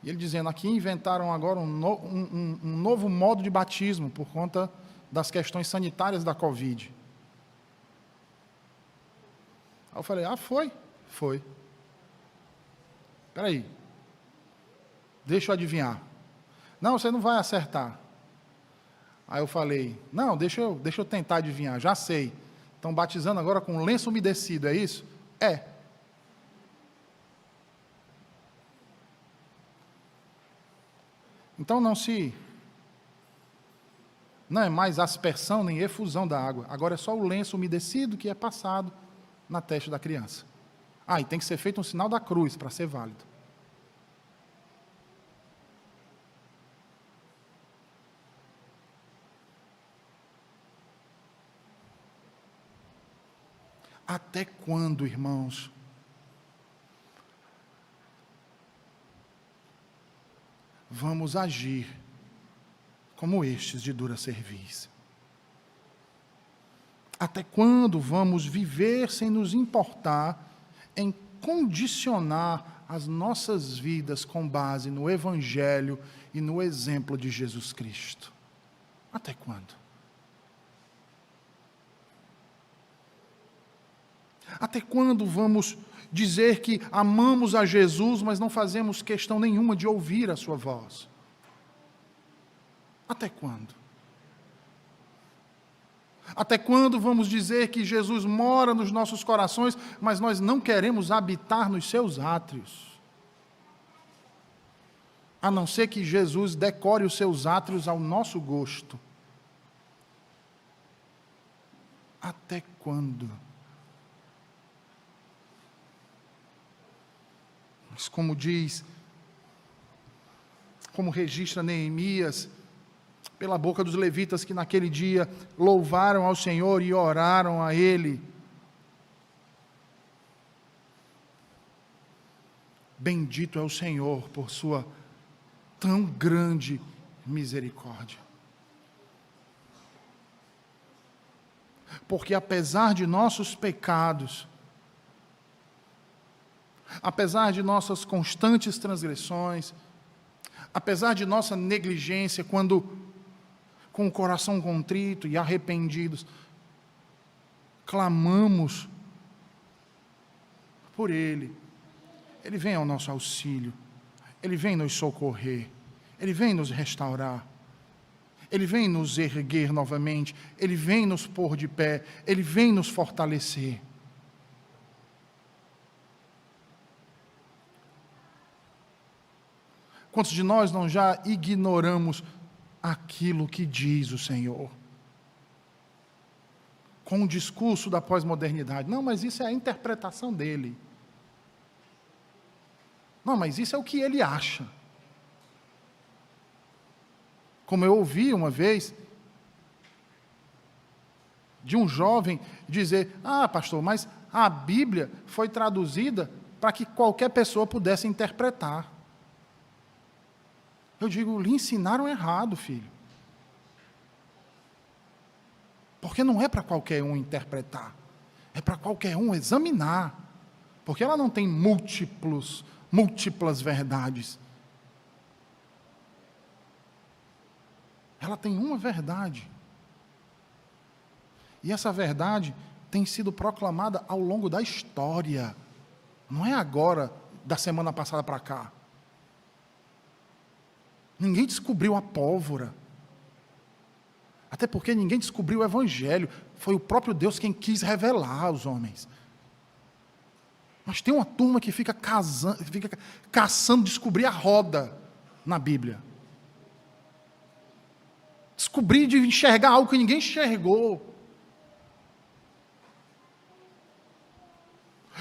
e ele dizendo, aqui inventaram agora um novo modo de batismo, por conta das questões sanitárias da Covid. Aí eu falei, foi? Foi. Espera aí, deixa eu adivinhar. Não, você não vai acertar. Aí eu falei, não, deixa eu tentar adivinhar, já sei. Estão batizando agora com lenço umedecido, é isso? É. Então não é mais aspersão nem efusão da água. Agora é só o lenço umedecido que é passado na testa da criança. E tem que ser feito um sinal da cruz para ser válido. Até quando, irmãos? Vamos agir como estes de dura cerviz? Até quando vamos viver sem nos importar em condicionar as nossas vidas com base no Evangelho e no exemplo de Jesus Cristo? Até quando? Até quando vamos dizer que amamos a Jesus, mas não fazemos questão nenhuma de ouvir a sua voz? Até quando? Até quando vamos dizer que Jesus mora nos nossos corações, mas nós não queremos habitar nos seus átrios? A não ser que Jesus decore os seus átrios ao nosso gosto. Até quando? Mas como diz, como registra Neemias, pela boca dos levitas que naquele dia louvaram ao Senhor e oraram a Ele. Bendito é o Senhor por sua tão grande misericórdia. Porque apesar de nossos pecados, apesar de nossas constantes transgressões, apesar de nossa negligência, quando com o coração contrito e arrependidos, clamamos por Ele, Ele vem ao nosso auxílio, Ele vem nos socorrer, Ele vem nos restaurar, Ele vem nos erguer novamente, Ele vem nos pôr de pé, Ele vem nos fortalecer. Quantos de nós não já ignoramos aquilo que diz o Senhor? Com o discurso da pós-modernidade. Não, mas isso é a interpretação dele. Não, mas isso é o que ele acha. Como eu ouvi uma vez de um jovem dizer, pastor, mas a Bíblia foi traduzida para que qualquer pessoa pudesse interpretar. Eu digo, lhe ensinaram errado, filho. Porque não é para qualquer um interpretar, é para qualquer um examinar. Porque ela não tem múltiplas verdades. Ela tem uma verdade. E essa verdade tem sido proclamada ao longo da história. Não é agora, da semana passada para cá. Ninguém descobriu a pólvora. Até porque ninguém descobriu o Evangelho. Foi o próprio Deus quem quis revelar aos homens. Mas tem uma turma que fica caçando descobrir a roda na Bíblia. Descobrir de enxergar algo que ninguém enxergou.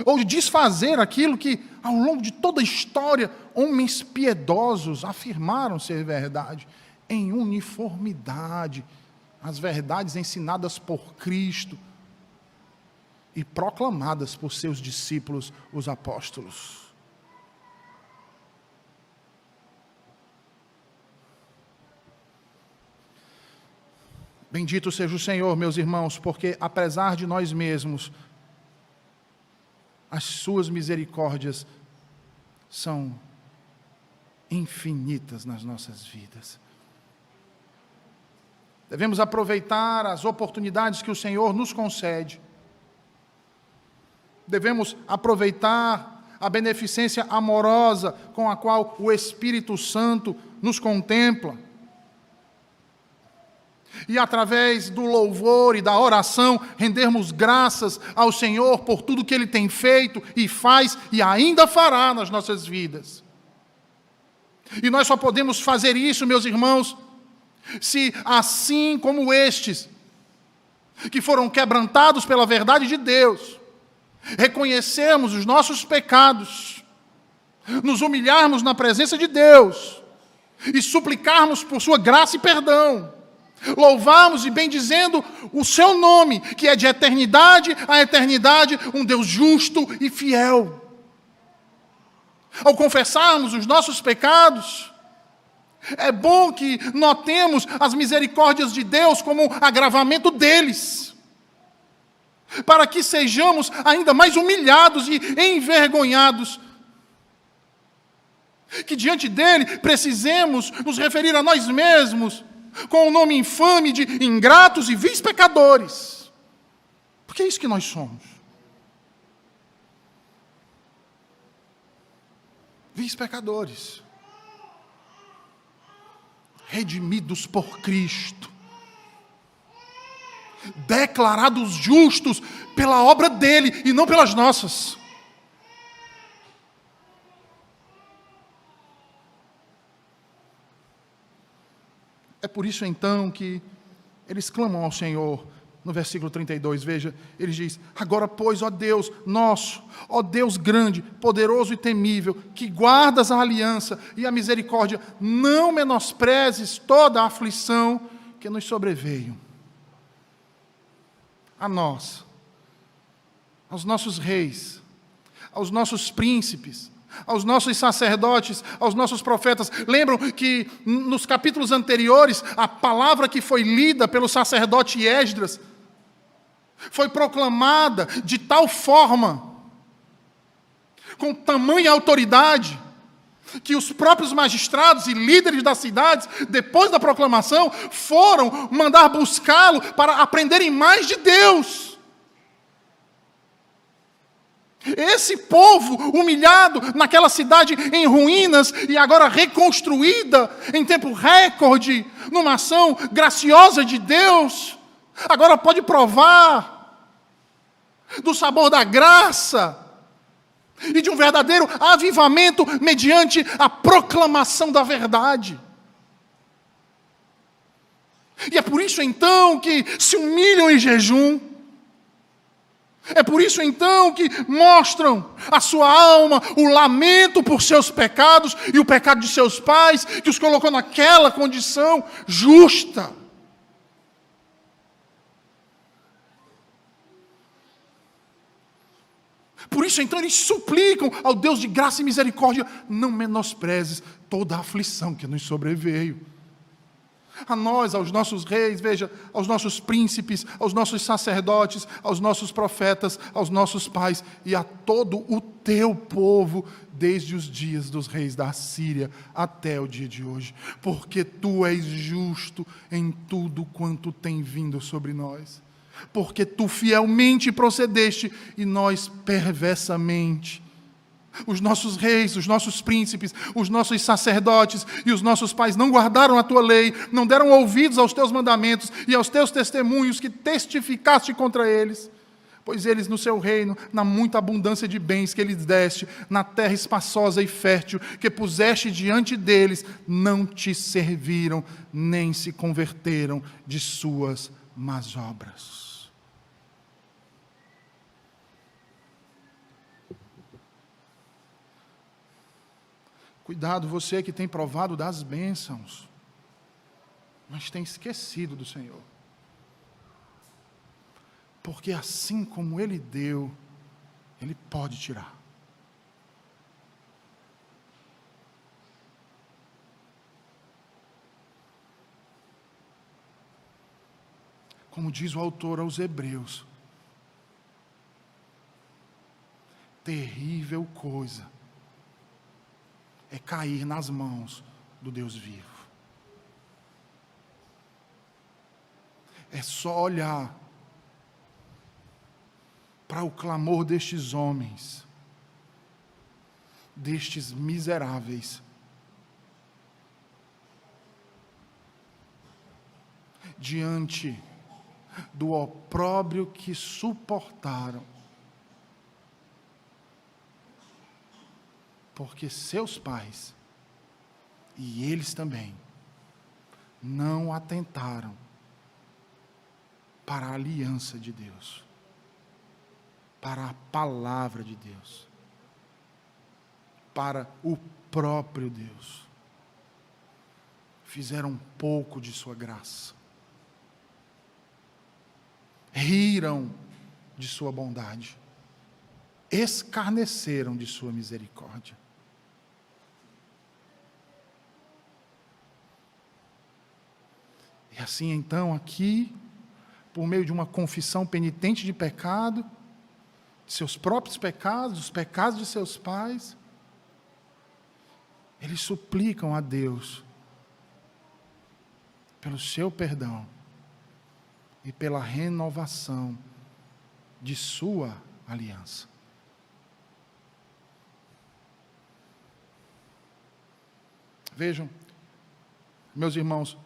Ou de desfazer aquilo que, ao longo de toda a história, homens piedosos afirmaram ser verdade, em uniformidade, as verdades ensinadas por Cristo e proclamadas por seus discípulos, os apóstolos. Bendito seja o Senhor, meus irmãos, porque apesar de nós mesmos, as suas misericórdias são infinitas nas nossas vidas. Devemos aproveitar as oportunidades que o Senhor nos concede. Devemos aproveitar a beneficência amorosa com a qual o Espírito Santo nos contempla. E através do louvor e da oração, rendermos graças ao Senhor por tudo que Ele tem feito e faz e ainda fará nas nossas vidas. E nós só podemos fazer isso, meus irmãos, se assim como estes, que foram quebrantados pela verdade de Deus, reconhecermos os nossos pecados, nos humilharmos na presença de Deus e suplicarmos por sua graça e perdão, louvarmos e bendizendo o seu nome, que é de eternidade a eternidade, um Deus justo e fiel. Ao confessarmos os nossos pecados, é bom que notemos as misericórdias de Deus como agravamento deles, para que sejamos ainda mais humilhados e envergonhados, que diante dele precisemos nos referir a nós mesmos com o nome infame de ingratos e vis pecadores, porque é isso que nós somos. Vis pecadores, redimidos por Cristo, declarados justos pela obra dele e não pelas nossas. É por isso então que eles clamam ao Senhor. No versículo 32, veja, ele diz: agora pois, ó Deus nosso, ó Deus grande, poderoso e temível, que guardas a aliança e a misericórdia, não menosprezes toda a aflição que nos sobreveio. A nós, aos nossos reis, aos nossos príncipes, aos nossos sacerdotes, aos nossos profetas. Lembram que nos capítulos anteriores, a palavra que foi lida pelo sacerdote Esdras foi proclamada de tal forma, com tamanha autoridade, que os próprios magistrados e líderes das cidades, depois da proclamação, foram mandar buscá-lo para aprenderem mais de Deus. Esse povo humilhado naquela cidade em ruínas e agora reconstruída em tempo recorde, numa ação graciosa de Deus, agora pode provar do sabor da graça e de um verdadeiro avivamento mediante a proclamação da verdade. E é por isso então que se humilham em jejum. É por isso então que mostram a sua alma o lamento por seus pecados e o pecado de seus pais, que os colocou naquela condição justa. Por isso então eles suplicam ao Deus de graça e misericórdia: não menosprezes toda a aflição que nos sobreveio. A nós, aos nossos reis, veja, aos nossos príncipes, aos nossos sacerdotes, aos nossos profetas, aos nossos pais e a todo o teu povo, desde os dias dos reis da Assíria até o dia de hoje, porque tu és justo em tudo quanto tem vindo sobre nós, porque tu fielmente procedeste e nós perversamente. Os nossos reis, os nossos príncipes, os nossos sacerdotes e os nossos pais não guardaram a tua lei, não deram ouvidos aos teus mandamentos e aos teus testemunhos que testificaste contra eles. Pois eles no seu reino, na muita abundância de bens que lhes deste, na terra espaçosa e fértil que puseste diante deles, não te serviram, nem se converteram de suas más obras. Cuidado, você que tem provado das bênçãos, mas tem esquecido do Senhor. Porque assim como Ele deu, Ele pode tirar. Como diz o autor aos Hebreus, terrível coisa é cair nas mãos do Deus vivo. É só olhar para o clamor destes homens, destes miseráveis, diante do opróbrio que suportaram, porque seus pais, e eles também, não atentaram para a aliança de Deus, para a palavra de Deus, para o próprio Deus. Fizeram pouco de sua graça, riram de sua bondade, escarneceram de sua misericórdia. E assim então aqui, por meio de uma confissão penitente de pecado, de seus próprios pecados, dos pecados de seus pais, eles suplicam a Deus pelo seu perdão e pela renovação de sua aliança. Vejam, meus irmãos,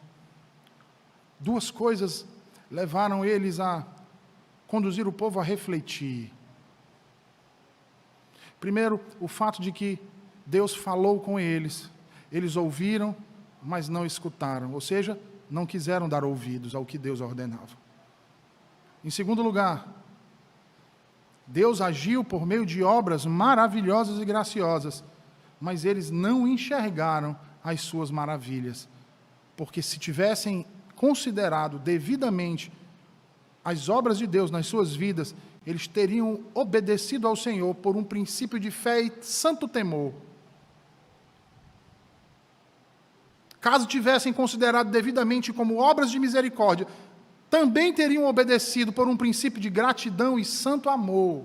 duas coisas levaram eles a conduzir o povo a refletir. Primeiro, o fato de que Deus falou com eles. Eles ouviram, mas não escutaram. Ou seja, não quiseram dar ouvidos ao que Deus ordenava. Em segundo lugar, Deus agiu por meio de obras maravilhosas e graciosas, mas eles não enxergaram as suas maravilhas. Porque se tivessem considerado devidamente as obras de Deus nas suas vidas, eles teriam obedecido ao Senhor por um princípio de fé e santo temor. Caso tivessem considerado devidamente como obras de misericórdia, também teriam obedecido por um princípio de gratidão e santo amor.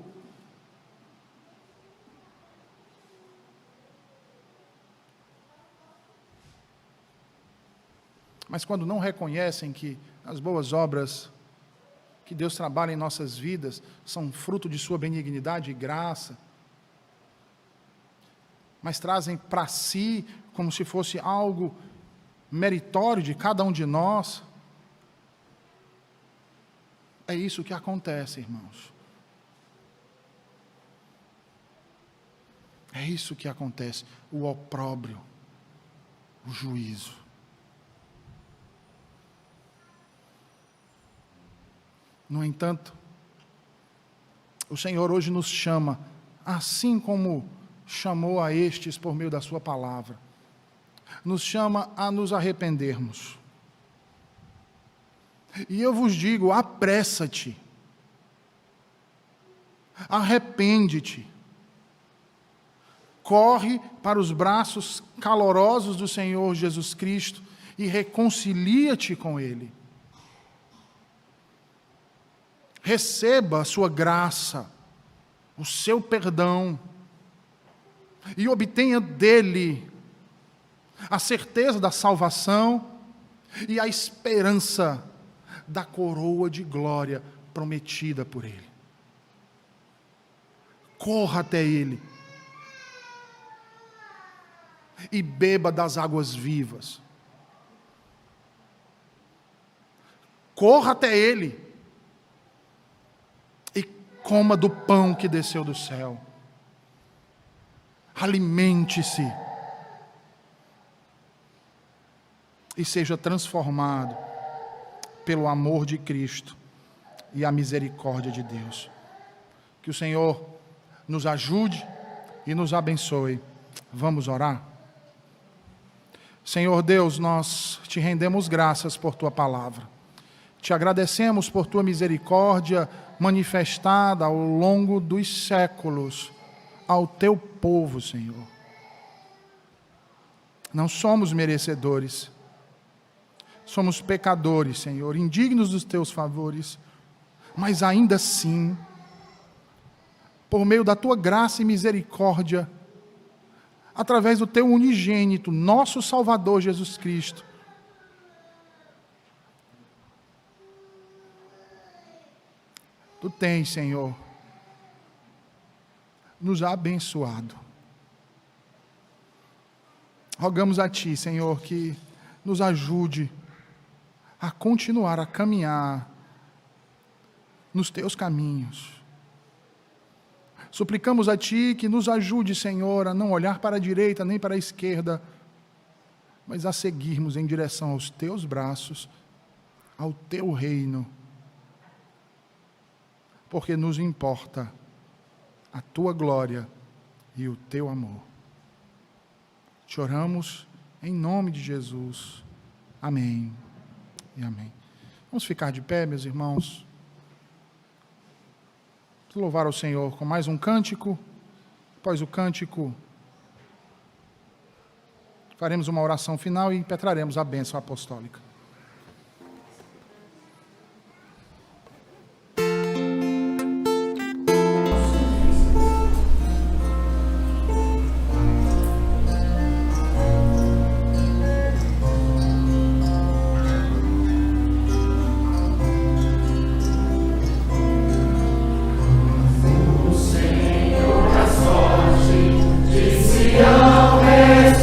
Mas quando não reconhecem que as boas obras que Deus trabalha em nossas vidas são fruto de sua benignidade e graça, mas trazem para si como se fosse algo meritório de cada um de nós, é isso que acontece, irmãos. É isso que acontece, o opróbrio, o juízo. No entanto, o Senhor hoje nos chama, assim como chamou a estes por meio da sua palavra, nos chama a nos arrependermos. E eu vos digo, apressa-te, arrepende-te, corre para os braços calorosos do Senhor Jesus Cristo e reconcilia-te com Ele. Receba a sua graça, o seu perdão, e obtenha dele a certeza da salvação e a esperança da coroa de glória prometida por Ele. Corra até Ele e beba das águas vivas. Corra até Ele e coma do pão que desceu do céu. Alimente-se e seja transformado pelo amor de Cristo e a misericórdia de Deus. Que o Senhor nos ajude e nos abençoe. Vamos orar? Senhor Deus, nós te rendemos graças por tua palavra. Te agradecemos por tua misericórdia manifestada ao longo dos séculos ao teu povo, Senhor. Não somos merecedores. Somos pecadores, Senhor, indignos dos teus favores, mas ainda assim, por meio da tua graça e misericórdia, através do teu unigênito, nosso Salvador Jesus Cristo, tu tens, Senhor, nos abençoado. Rogamos a ti, Senhor, que nos ajude a continuar a caminhar nos teus caminhos. Suplicamos a ti que nos ajude, Senhor, a não olhar para a direita nem para a esquerda, mas a seguirmos em direção aos teus braços, ao teu reino, porque nos importa a tua glória e o teu amor. Te oramos em nome de Jesus. Amém e amém. Vamos ficar de pé, meus irmãos. Vamos louvar ao Senhor com mais um cântico. Após o cântico, faremos uma oração final e impetraremos a bênção apostólica.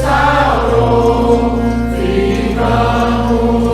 Restaurou, ficamos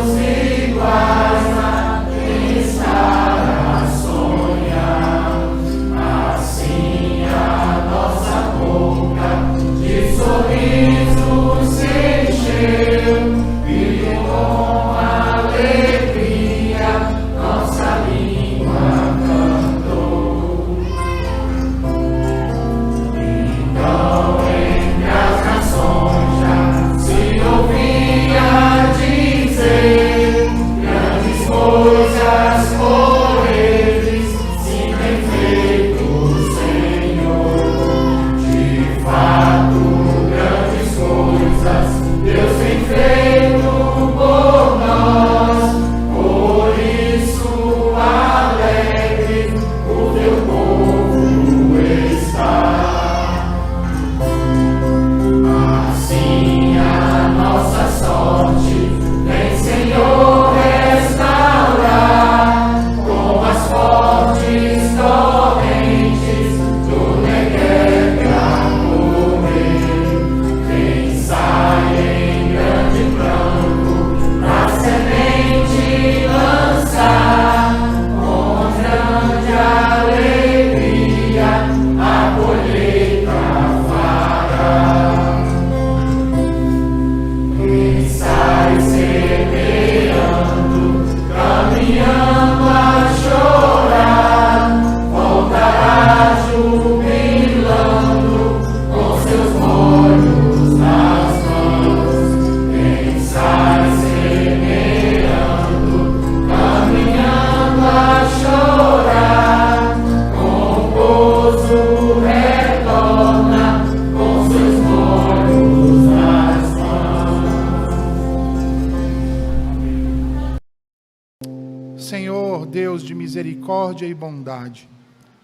Senhor, Deus de misericórdia e bondade,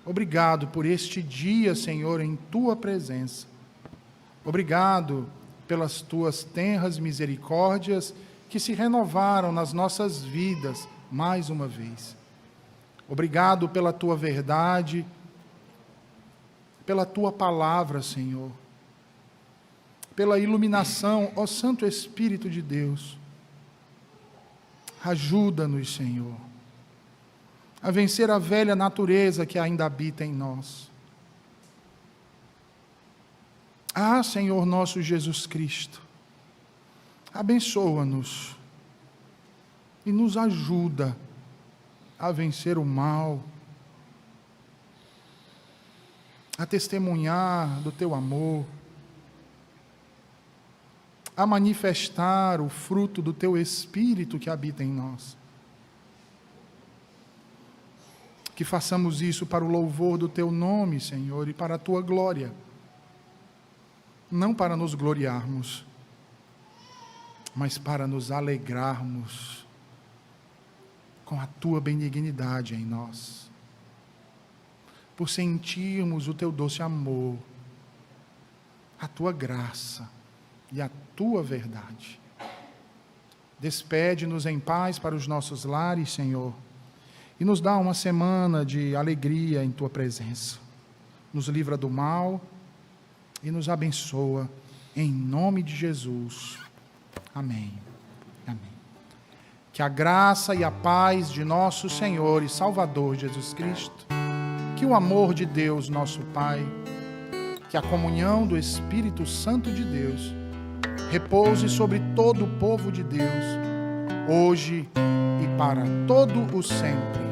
obrigado por este dia, Senhor, em Tua presença. Obrigado pelas Tuas tenras misericórdias que se renovaram nas nossas vidas mais uma vez. Obrigado pela Tua verdade, pela Tua palavra, Senhor, pela iluminação, ó Santo Espírito de Deus. Ajuda-nos, Senhor, a vencer a velha natureza que ainda habita em nós. Ah, Senhor nosso Jesus Cristo, abençoa-nos e nos ajuda a vencer o mal, a testemunhar do Teu amor, a manifestar o fruto do Teu Espírito que habita em nós. Que façamos isso para o louvor do Teu nome, Senhor, e para a Tua glória. Não para nos gloriarmos, mas para nos alegrarmos com a Tua benignidade em nós. Por sentirmos o Teu doce amor, a Tua graça e a Tua verdade. Despede-nos em paz para os nossos lares, Senhor, e nos dá uma semana de alegria em Tua presença. Nos livra do mal e nos abençoa, em nome de Jesus. Amém. Amém. Que a graça e a paz de nosso Senhor e Salvador Jesus Cristo, que o amor de Deus, nosso Pai, que a comunhão do Espírito Santo de Deus repouse sobre todo o povo de Deus, hoje e para todo o sempre.